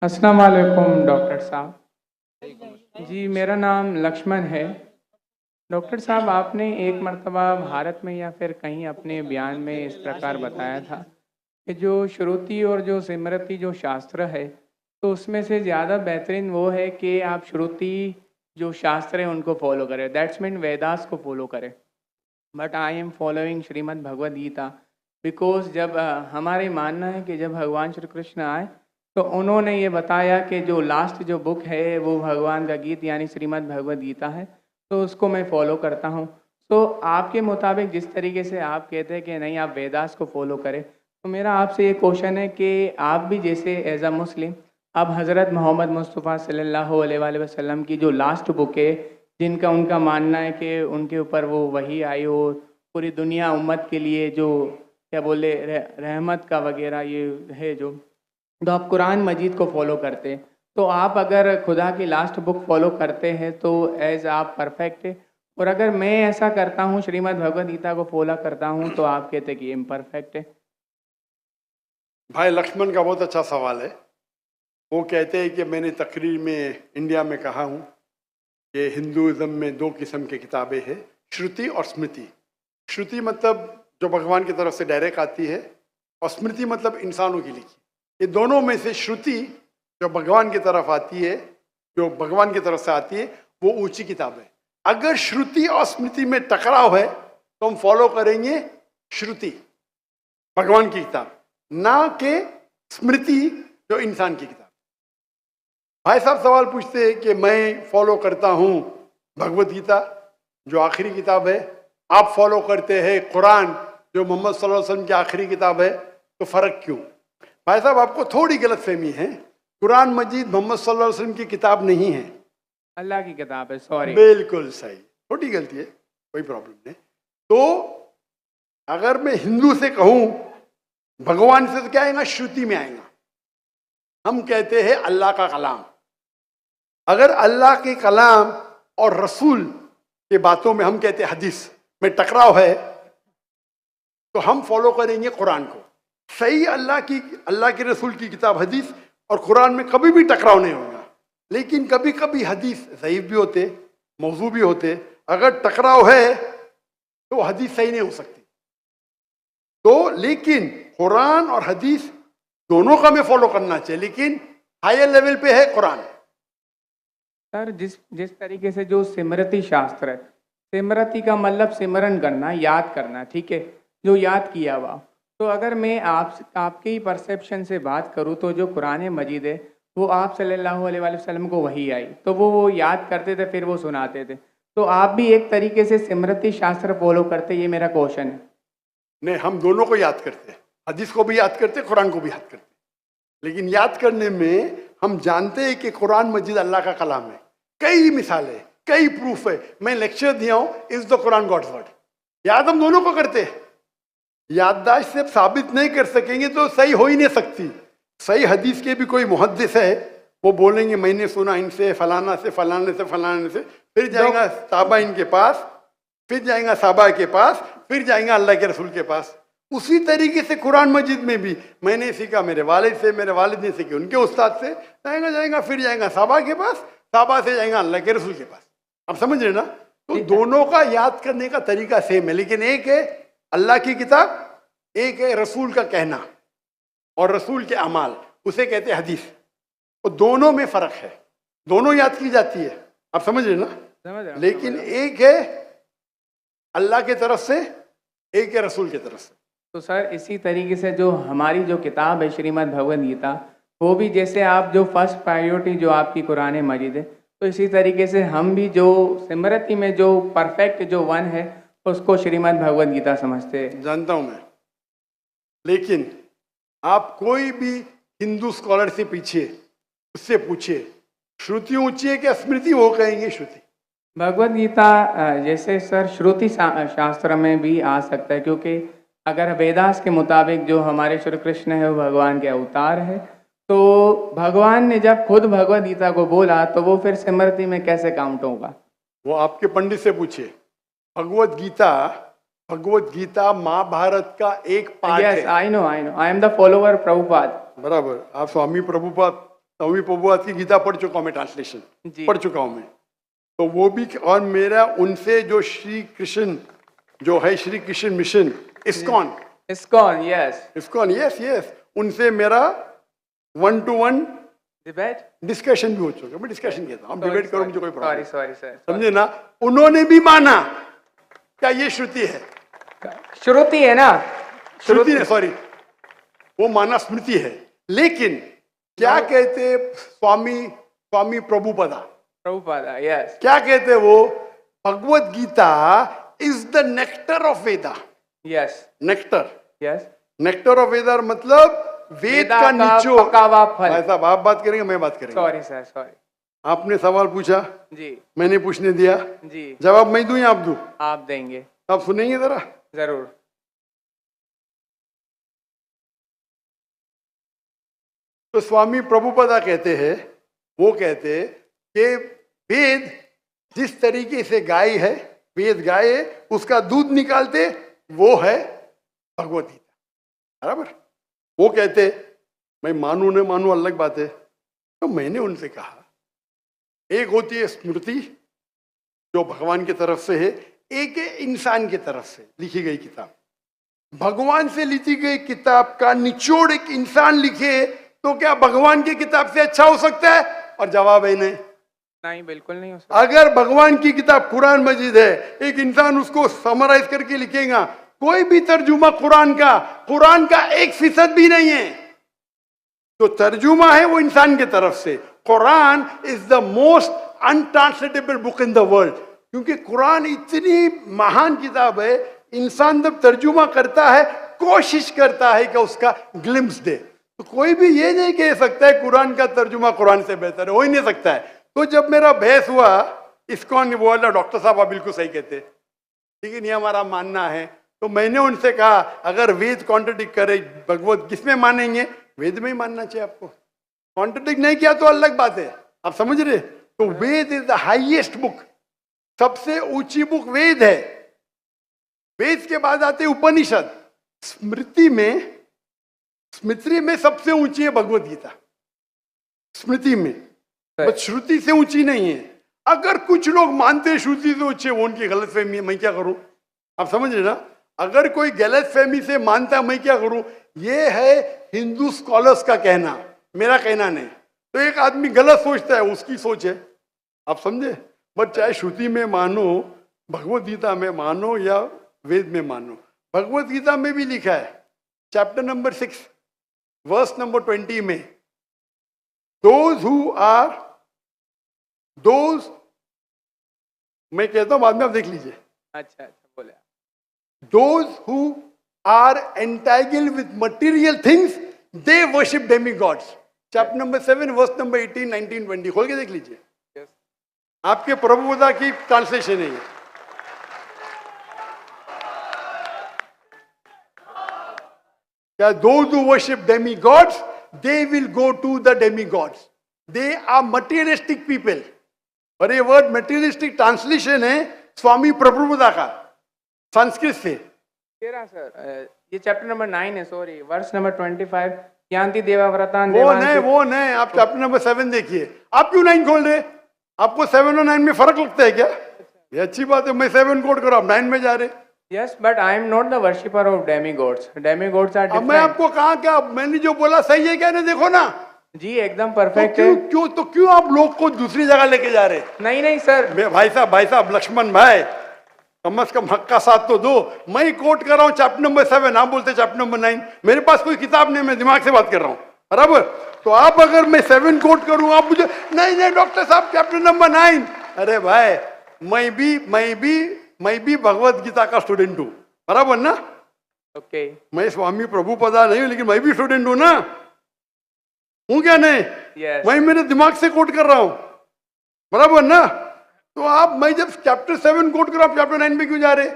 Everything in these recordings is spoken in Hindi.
अस्सलाम वालेकुम डॉक्टर साहब। जी मेरा नाम लक्ष्मण है। डॉक्टर साहब आपने एक मर्तबा भारत में या फिर कहीं अपने बयान में इस प्रकार बताया था कि जो श्रुति और जो स्मृति जो शास्त्र है तो उसमें से ज़्यादा बेहतरीन वो है कि आप श्रुति जो शास्त्र है उनको फॉलो करें, दैट्स मीन वेदास को फॉलो करें। But I am following Shrimad Bhagavad Gita because जब हमारे मानना है कि जब भगवान श्री कृष्ण आए तो उन्होंने ये बताया कि जो लास्ट जो बुक है वो भगवान का गीत यानी श्रीमद् भगवद गीता है, तो उसको मैं फॉलो करता हूँ। तो आपके मुताबिक जिस तरीके से आप कहते हैं कि नहीं आप वेदास को फॉलो करें, तो मेरा आपसे ये क्वेश्चन है कि आप भी जैसे एज अ मुस्लिम अब हज़रत मोहम्मद मुस्तफ़ा सल्लल्लाहु अलैहि वसल्लम की जो लास्ट बुक है जिनका उनका मानना है कि उनके ऊपर वो वही आई हो पूरी दुनिया उम्मत के लिए जो क्या बोले रहमत का वगैरह ये है जो, तो आप कुरान मजीद को फॉलो करते हैं। तो आप अगर खुदा की लास्ट बुक फॉलो करते हैं तो एज आप परफेक्ट है, और अगर मैं ऐसा करता हूँ श्रीमद् भगवद गीता को फॉलो करता हूँ तो आप कहते हैं कि इम्परफेक्ट है। भाई लक्ष्मण का बहुत अच्छा सवाल है। वो कहते हैं कि मैंने तकरीर में इंडिया में कहा हूँ कि हिंदुज़म में दो किस्म की किताबें हैं, श्रुति और स्मृति। श्रुति मतलब जो भगवान की तरफ से डायरेक्ट आती है, और स्मृति मतलब इंसानों की लिखी। ये दोनों में से श्रुति जो भगवान की तरफ आती है, जो भगवान की तरफ से आती है, वो ऊंची किताब है। अगर श्रुति और स्मृति में टकराव है तो हम फॉलो करेंगे श्रुति, भगवान की किताब, ना के स्मृति जो इंसान की किताब। भाई साहब सवाल पूछते हैं कि मैं फॉलो करता हूं भगवत गीता जो आखिरी किताब है, आप फॉलो करते हैं कुरान जो मोहम्मद सल्लल्लाहु अलैहि वसल्लम की आखिरी किताब है, तो फर्क क्यों? भाई साहब आपको थोड़ी गलतफहमी है। कुरान मजीद मोहम्मद सल्लल्लाहु अलैहि वसल्लम की किताब नहीं है, अल्लाह की किताब है। सॉरी, बिल्कुल सही, छोटी गलती है, कोई प्रॉब्लम नहीं। तो अगर मैं हिंदू से कहूं भगवान से, तो क्या आएगा? श्रुति में आएगा। हम कहते हैं अल्लाह का कलाम। अगर अल्लाह के कलाम और रसूल के बातों में हम कहते हैं हदीस में टकराव है, तो हम फॉलो करेंगे कुरान को। सही अल्लाह के रसूल की किताब हदीस और कुरान में कभी भी टकराव नहीं होगा। लेकिन कभी कभी हदीस ज़ईफ भी होते, मौजू भी होते। अगर टकराव है तो हदीस सही नहीं हो सकती। तो लेकिन कुरान और हदीस दोनों का हमें फॉलो करना चाहिए, लेकिन हायर लेवल पे है कुरान। सर जिस जिस तरीके से जो स्मृति शास्त्र है, स्मृति का मतलब सिमरन करना, याद करना, ठीक है, जो याद किया हुआ। तो अगर मैं आपके ही परसेप्शन से बात करूँ तो जो कुरान मजीद है वो आप सल्लल्लाहु अलैहि वसल्लम को वही आई तो वो याद करते थे, फिर वो सुनाते थे। तो आप भी एक तरीके से स्मृति शास्त्र फॉलो करते, ये मेरा क्वेश्चन है। नहीं, हम दोनों को याद करते हैं, हदीस को भी याद करते हैं, कुरान को भी याद करते हैं। लेकिन याद करने में हम जानते हैं कि कुरान मजीद अल्लाह का कलाम है। कई मिसालें, कई प्रूफ है। मैं लेक्चर दिया हूं, is the Quran God's word. याद हम दोनों को करते हैं। याददाश्त से साबित नहीं कर सकेंगे तो सही हो ही नहीं सकती। सही हदीस के भी कोई मुहद्दिस है, वो बोलेंगे मैंने सुना इनसे, फलाना से, फलाने से, फलाने से, फिर जाएगा साहबा इनके पास, फिर जाएगा साहबा के पास, फिर जाएगा अल्लाह के रसूल के पास। उसी तरीके से कुरान मजीद में भी मैंने सीखा मेरे वालिद से, मेरे वालिद ने सीखी उनके उस्ताद से, जाएगा फिर जाएगा साहबा के पास, साहबा से जाएगा अल्लाह के रसूल के पास। आप समझ रहे ना? तो दोनों का याद करने का तरीका सेम है, लेकिन एक है अल्लाह की किताब, एक है रसूल का कहना और रसूल के अमाल, उसे कहते हैं हदीस। तो दोनों में फर्क है, दोनों याद की जाती है। आप समझ रहे ना? समझ रहे? लेकिन एक है अल्लाह की तरफ से, एक है रसूल की तरफ से। तो सर इसी तरीके से जो हमारी जो किताब है श्रीमद् भगवद गीता, वो भी जैसे आप जो फर्स्ट प्रायोरिटी जो आपकी कुरान मजीद है, तो इसी तरीके से हम भी जो स्मृति में जो परफेक्ट जो वन है उसको श्रीमद् भगवद गीता समझते हैं। जानता हूं मैं, लेकिन आप कोई भी हिंदू स्कॉलर से पीछे उससे पूछिए श्रुति ऊंची है क्या स्मृति, वो कहेंगे श्रुति। भगवद गीता जैसे सर श्रुति शास्त्र में भी आ सकता है, क्योंकि अगर वेदास के मुताबिक जो हमारे श्री कृष्ण है वो भगवान के अवतार है, तो भगवान ने जब खुद भगवद गीता को बोला तो वो फिर स्मृति में कैसे काउंट होगा? वो आपके पंडित से पूछिए। भगवत गीता महाभारत का एक पार्ट है। Yes, I know, I am the follower Prabhupada. बराबर, आप स्वामी प्रभुपाद स्वामी प्रभुपाद की गीता पढ़ चुका हूं मैं, ट्रांसलेशन जी। पढ़ चुका हूं मैं। तो वो भी, और मेरा उनसे जो श्री कृष्ण जो है, Shri Krishna mission ISKCON, ISKCON, yes. ISKCON, yes yes, उनसे मेरा 1-to-1 डिबेट? डिस्कशन भी हो चुका। मैं डिस्कशन कहता हूँ, हम डिबेट करो, मुझे कोई प्रॉब्लम सॉरी सर। समझे ना। उन्होंने भी माना क्या ये श्रुति है, श्रुति है ना, श्रुति ने, सॉरी वो माना स्मृति है। लेकिन क्या कहते स्वामी प्रभुपदा, प्रभुपादा, यस। क्या कहते वो, Bhagavad Gita is the nectar of Veda. Yes, nectar, yes. Nectar of Veda मतलब वेद का निचोड़। पका हुआ फल। भाई साहब आप बात करेंगे, मैं बात करेंगे। Sorry sir, sorry. आपने सवाल पूछा जी, मैंने पूछने दिया, जी। जवाब मैं दूं या आप दूं? आप देंगे। आप सुनेंगे जरा? जरूर। तो स्वामी प्रभुपदा कहते हैं, वो कहते कि वेद जिस तरीके से गाय है, वेद गाय है, उसका दूध निकालते वो है भगवत गीता, बराबर। वो कहते, मैं मानू न मानू अलग बात है। तो मैंने उनसे कहा, एक होती है स्मृति जो भगवान की तरफ से है, एक है इंसान की तरफ से लिखी गई किताब। भगवान से लिखी गई किताब का निचोड़ एक इंसान लिखे तो क्या भगवान की किताब से अच्छा हो सकता है? और जवाब है नहीं, बिल्कुल नहीं हो सकता। अगर भगवान की किताब कुरान मजीद है, एक इंसान उसको समराइज करके लिखेगा, कोई भी तर्जुमा कुरान का 1% भी नहीं है। तो तर्जुमा है वो इंसान की तरफ से। Quran is the most untranslatable book in the world, क्योंकि कुरान इतनी महान किताब है। इंसान जब तर्जुमा करता है, कोशिश करता है कि उसका ग्लिम्स दे, तो कोई भी ये नहीं कह सकता है कुरान का तर्जुमा कुरान से बेहतर है, हो ही नहीं सकता है। तो जब मेरा बहस हुआ, इस्कॉन बोला डॉक्टर साहब आप बिल्कुल सही कहते, लेकिन ये हमारा मानना है। तो मैंने उनसे कहा, अगर वेद कॉन्ट्रडिक्ट करे भगवत, किसमें मानेंगे? वेद में ही मानना चाहिए आपको। कॉन्ट्रडिक्ट नहीं किया तो अलग बात है, आप समझ रहे? तो वेद इज द हाईएस्ट बुक, सबसे ऊंची बुक वेद है। वेद के बाद आते उपनिषद। स्मृति में सबसे ऊंची है भगवत गीता, स्मृति में, बस श्रुति से ऊंची नहीं है। अगर कुछ लोग मानते हैं श्रुति से ऊंची है, वो उनकी गलतफहमी है, मैं क्या करूं? आप समझ रहे ना। अगर कोई गलतफहमी से मानता है, मैं क्या करूं? ये है हिंदू स्कॉलर्स का कहना, मेरा कहना नहीं। तो एक आदमी गलत सोचता है, उसकी सोच है, आप समझे। बट चाहे श्रुति में मानो, भगवत गीता में मानो या वेद में मानो, भगवत गीता में भी लिखा है चैप्टर नंबर 6 वर्स नंबर 20 में, दोज, मैं कहता हूं बाद में आप देख लीजिए। अच्छा बोले। Those who are entangled with material things, they worship demigods. Chapter number 7, verse number 18, 19, 20. खोल के देख लीजिए। Yes. आपके प्रभुपदा की ट्रांसलेशन है ये। क्या those who worship demigods, they will go to the demigods. They are materialistic people. और ये वर्ड मटेरियलिस्टिक ट्रांसलेशन है स्वामी प्रभुपदा का, संस्कृत से। तेरा सर, ये चैप्टर नंबर 9 है, सॉरी, वर्स नंबर 25, यान्ति देवाव्रतान। वो नहीं, आप चैप्टर नंबर 7 देखिए। आप क्यों 9 खोल रहे? आपको 7 और 9 में फर्क लगता है क्या? ये अच्छी बात है, मैं 7 कोट करो, आप 9 में जा रहे। Yes, but I am not the worshipper of demigods. Demigods are different. मैं आपको कहा क्या, मैंने जो बोला सही है क्या? नहीं, देखो ना जी, एकदम परफेक्ट है। क्यों आप लोग को दूसरी जगह लेके जा रहे? नहीं सर, भाई साहब लक्ष्मण भाई, कम से कम हक का साथ तो दो। मैं कोट कर रहा हूँ चैप्टर नंबर 7, आप बोलते चैप्टर नंबर 9। मेरे पास कोई किताब नहीं, मैं दिमाग से बात कर रहा हूँ, बराबर। तो आप अगर मैं 7 कोट करूँ, आप मुझे नहीं डॉक्टर साहब चैप्टर नंबर 9। अरे भाई, मैं भी भगवत गीता का स्टूडेंट हूँ, बराबर ना? ओके। मैं स्वामी प्रभुपदा नहीं हूँ, लेकिन मैं भी स्टूडेंट हूँ ना, हूँ क्या नहीं? yes. मैं मेरे दिमाग से कोट कर रहा हूँ, बराबर ना? तो आप, मैं जब चैप्टर 7 कोट कर रहा हूँ, चैप्टर 9 में क्यों जा रहे?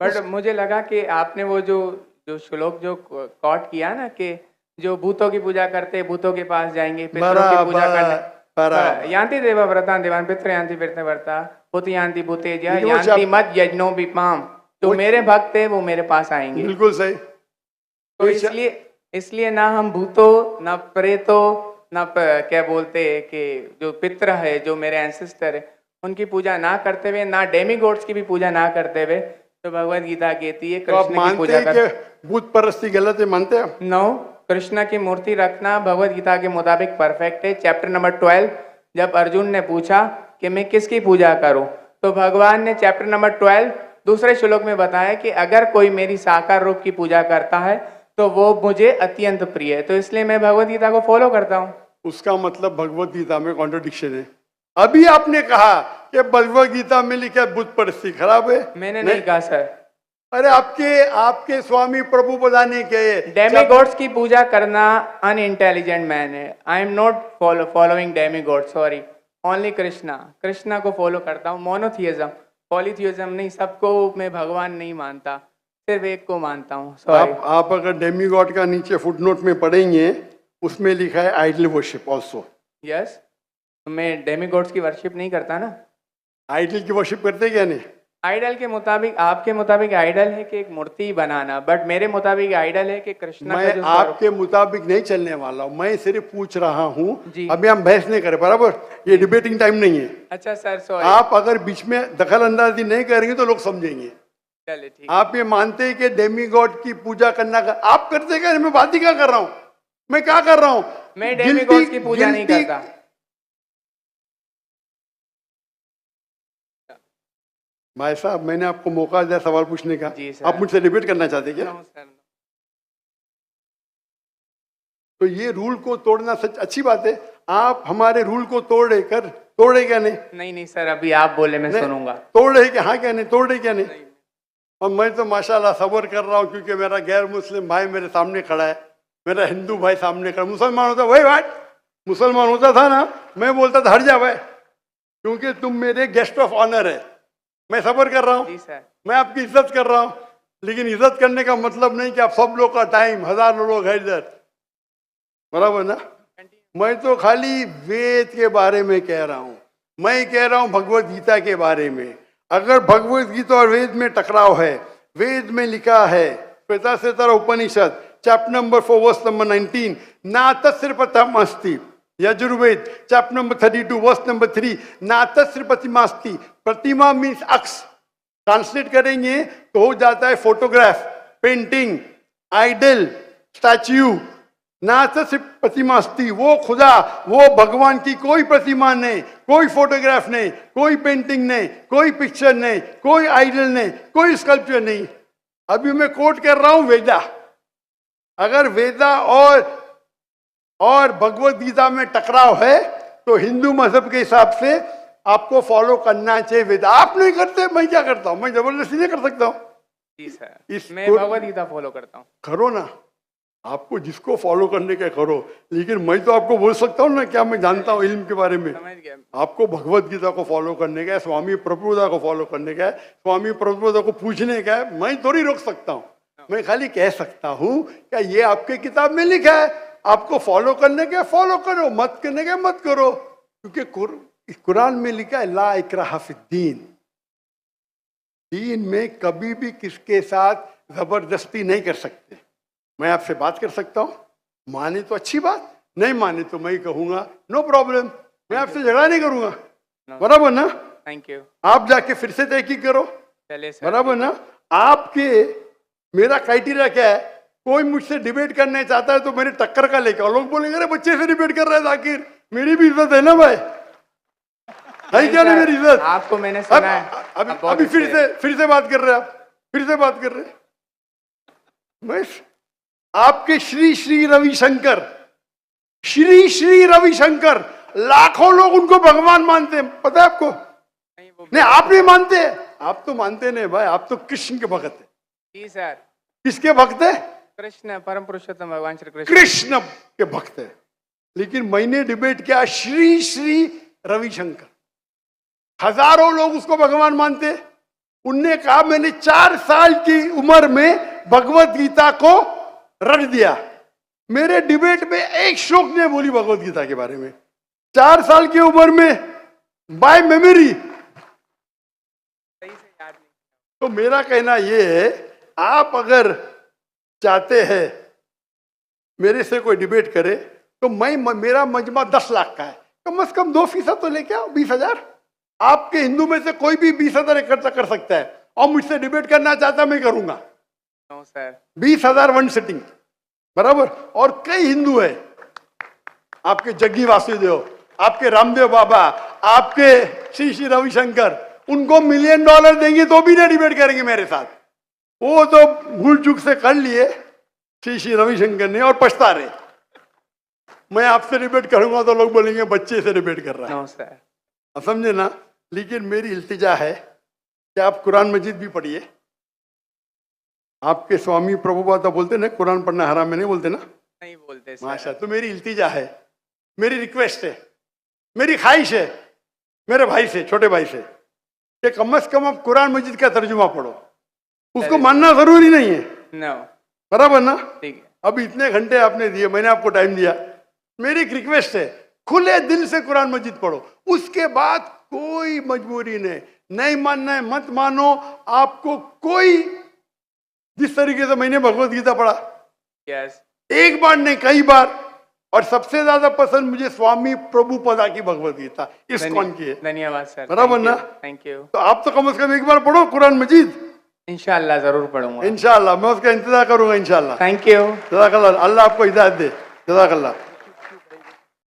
बट मुझे लगा कि आपने वो जो श्लोक जो कोट किया ना, कि जो भूतों की पूजा करते भूतों के पास जाएंगे, पितरों की पूजा करने, यान्ति देवाव्रतान देवान पितृ यान्ति पितृव्रता भूत यान्ति भूतेज्य यान्ति मद यज्ञो विपाम। जो मेरे भक्त है वो मेरे पास आएंगे। बिल्कुल सही। तो इसलिए ना हम भूतों, ना प्रेतों, ना क्या बोलते हैं कि जो पितृ है, जो मेरे एंसेस्टर है, उनकी पूजा ना करते हुए, ना डेमी गॉड्स की भी पूजा ना करते हुए, तो भगवत गीता कहती है तो आप कृष्ण की मानते पूजा हैं कर। कि बुत परस्ती गलत है, मानते हैं आप? नो, कृष्ण की मूर्ति रखना भगवत गीता के मुताबिक परफेक्ट है। चैप्टर नंबर 12, जब अर्जुन ने पूछा कि मैं किसकी पूजा करूं, तो भगवान ने चैप्टर नंबर 12 दूसरे श्लोक में बताया कि अगर कोई मेरी साकार रूप की पूजा करता है तो वो मुझे अत्यंत प्रिय है, तो इसलिए मैं भगवत गीता को फॉलो करता हूँ। उसका मतलब भगवत गीता में कॉन्ट्रडिक्शन है। अभी आपने कहा कि भगवत गीता में लिखा है बुत परस्ती खराब है। मैंने नहीं कहा सर। अरे आपके आपके स्वामी प्रभु बताने के डेमीगॉड्स की पूजा करना अनइंटेलिजेंट मैन है। आई am not following demigod, sorry, only Krishna. Krishna को फॉलो करता हूँ। मोनोथियज्म, पॉलीथियज्म नहीं, सबको मैं भगवान नहीं मानता, सिर्फ एक को मानता हूँ, सॉरी। आप अगर डेमीगॉड का नीचे फुटनोट में पढ़ेंगे, उसमें लिखा है आइडल वर्शिप ऑल्सो। यस, मैं डेमीगॉड्स की वर्शिप नहीं करता ना। आइडल की वर्शिप करते क्या नहीं? आइडल के मुताबिक, आपके मुताबिक आइडल है कि एक मूर्ति बनाना, बट मेरे मुताबिक आइडल है कि कृष्णा का मैं जो आपके मुताबिक नहीं चलने वाला हूँ, मैं सिर्फ पूछ रहा हूँ। जी। अभी हम बहस नहीं करें, बराबर? ये डिबेटिंग टाइम नहीं है। अच्छा सर, सॉरी। आप अगर बीच में दखल अंदाजी नहीं करेंगे तो लोग समझेंगे। चलिए ठीक। आप ये मानते हैं कि डेमीगॉड की पूजा करना का आप करते क्या? मैं बात ही क्या कर रहा हूँ? मैं क्या कर रहा हूँ? मैं डेमीगॉड्स की पूजा नहीं करता। भाई साहब, मैंने आपको मौका दिया सवाल पूछने का। जी सर। आप मुझसे डिबेट करना चाहते क्या? No sir. तो ये रूल को तोड़ना सच अच्छी बात है। आप हमारे रूल को तोड़े क्या नहीं? नहीं सर, अभी आप बोले मैं सुनूंगा। तोड़े क्या? हाँ क्या नहीं? तोड़े क्या नहीं? और मैं तो माशाल्लाह सब्र कर रहा हूँ, क्योंकि मेरा गैर मुस्लिम भाई मेरे सामने खड़ा है, मेरा हिंदू भाई सामने खड़ा। मुसलमान होता वही भाई, मुसलमान होता था ना, मैं बोलता था हट जा भाई, क्योंकि तुम मेरे गेस्ट ऑफ ऑनर है। मैं सब्र कर रहा हूँ, जी सर। मैं आपकी इज्जत कर रहा हूँ, लेकिन इज्जत करने का मतलब नहीं कि आप सब लोग का टाइम, हजारों लोग है इधर, बराबर ना? मैं तो खाली वेद के बारे में कह रहा हूँ। मैं कह रहा हूँ भगवत गीता के बारे में। अगर भगवत गीता और वेद में टकराव है, वेद में लिखा है Shvetashvatara Upanishad chapter number 4 verse number 19, ना तस्य प्रतिमास्ति। Yajurveda chapter number 32 verse number 3, ना तस्य प्रतिमास्ति। प्रतिमा मीन्स अक्स, ट्रांसलेट करेंगे तो हो जाता है फोटोग्राफ, पेंटिंग, आइडल, स्टैच्यू। ना तस्य प्रतिमास्ति, वो खुदा, वो भगवान की कोई प्रतिमा नहीं, कोई फोटोग्राफ नहीं, कोई पेंटिंग नहीं, कोई पिक्चर नहीं, कोई आइडल नहीं, कोई स्कल्पचर नहीं। अभी मैं कोट कर रहा हूं वेदा। अगर वेदा और भगवत गीता में टकराव है तो हिंदू मजहब के हिसाब से आपको फॉलो करना चाहिए वेदा। आप नहीं करते, मैं क्या करता हूं? मैं जबरदस्ती नहीं कर सकता हूं। जी सर, मैं भगवत गीता फॉलो करता हूँ। करो ना, आपको जिसको फॉलो करने का करो, लेकिन मैं तो आपको बोल सकता हूँ ना क्या मैं जानता हूँ इल्म के बारे में। समझ गया। आपको भगवत गीता को फॉलो करने का है, स्वामी प्रभुदा को फॉलो करने का है, स्वामी प्रभुदा को पूछने का है। मैं थोड़ी रोक सकता हूँ, मैं खाली कह सकता हूँ क्या ये आपके किताब में लिखा है, आपको फॉलो करने का फॉलो करो, मत करने का मत करो। क्योंकि कुरान में लिखा है ला इकराहा फिद्दीन, दीन में कभी भी किसके साथ जबरदस्ती नहीं कर सकते। मैं आपसे बात कर सकता हूँ, माने तो अच्छी बात, नहीं माने तो मैं कहूंगा नो प्रॉब्लम, मैं आपसे झगड़ा नहीं करूंगा, बराबर ना? Thank you. आप जाके फिर से तहकीक करो, चलिए सर। बराबर ना? आपके मेरा क्राइटेरिया क्या है? कोई मुझसे डिबेट करने चाहता है तो मेरे टक्कर का लेकर, लोग बोलेंगे अरे बच्चे से डिबेट कर रहा है जाकिर, मेरी भी इज्जत है ना भाई, है क्या नहीं मेरी इज्जत? आपको मैंने सुना है। अभी फिर से बात कर रहे हैं आप, फिर से बात कर रहे हैं। मैं आपके श्री श्री रविशंकर, श्री श्री रविशंकर, लाखों लोग उनको भगवान मानते हैं, पता है आपको? नहीं, आप नहीं मानते, आप तो मानते नहीं भाई, आप तो कृष्ण के भक्त है। जी सर। किसके भक्त है? कृष्ण, परम पुरुषोत्तम भगवान श्री कृष्ण, कृष्ण के भक्त है। लेकिन मैंने डिबेट किया श्री श्री रविशंकर, हजारों लोग उसको भगवान मानते। उनने कहा मैंने 4 साल की उम्र में भगवत गीता को रख दिया। मेरे डिबेट में एक श्लोक ने बोली भगवत गीता के बारे में, 4 साल की उम्र में, बाय मेमोरी। सही से याद नहीं। तो मेरा कहना यह है, आप अगर चाहते हैं मेरे से कोई डिबेट करे तो मेरा मजमा 10 लाख का है, कम से कम 2% तो लेके आओ, 20,000। आपके हिंदू में से कोई भी 20,000 इकट्ठा कर सकता है, और मुझसे डिबेट करना चाहता मैं करूंगा। No sir. 20,000 वन सिटिंग, बराबर। और कई हिंदू है, आपके जग्गी वासुदेव, आपके रामदेव बाबा, आपके श्री श्री रविशंकर, उनको $1 मिलियन देंगे तो भी ना डिबेट करेंगे मेरे साथ। वो तो भूल चूक से कर लिए श्री श्री रविशंकर ने और पछता रहे। मैं आपसे डिबेट करूंगा तो लोग बोलेंगे बच्चे से डिबेट कर रहा है। No sir. अब समझे ना। लेकिन मेरी इल्तिजा है कि आप कुरान मजीद भी पढ़िए। आपके स्वामी प्रभुपाद बोलते ना कुरान पढ़ना हराम में, नहीं बोलते ना? नहीं बोलते सर। माशा। तो मेरी इल्तिजा है, मेरी रिक्वेस्ट है, मेरी ख्वाहिश है मेरे भाई से, छोटे भाई से, कि कम से कम आप कुरान मजीद का तर्जुमा पढ़ो। उसको मानना जरूरी नहीं है, नो, बराबर ना? ठीक है। अब इतने घंटे आपने दिए, मैंने आपको टाइम दिया, मेरी एक रिक्वेस्ट है, खुले दिल से कुरान मजीद पढ़ो। उसके बाद कोई मजबूरी नहीं मानना है मत मानो। आपको कोई, जिस तरीके से मैंने भगवत गीता पढ़ा, यस, एक बार नहीं कई बार, और सबसे ज्यादा पसंद मुझे स्वामी प्रभुपदा की भगवत गीता, इस्कॉन की है। धन्यवाद सर। बराबर ना? Thank you. तो आप तो कम से कम एक बार पढ़ो कुरान मजीद। इंशाल्लाह जरूर पढ़ूंगा। इंशाल्लाह मैं उसका इंतजार करूंगा इंशाल्लाह। Thank you. जज़ाकल्लाह, अल्लाह आपको हिदायत दे। जज़ाकल्लाह।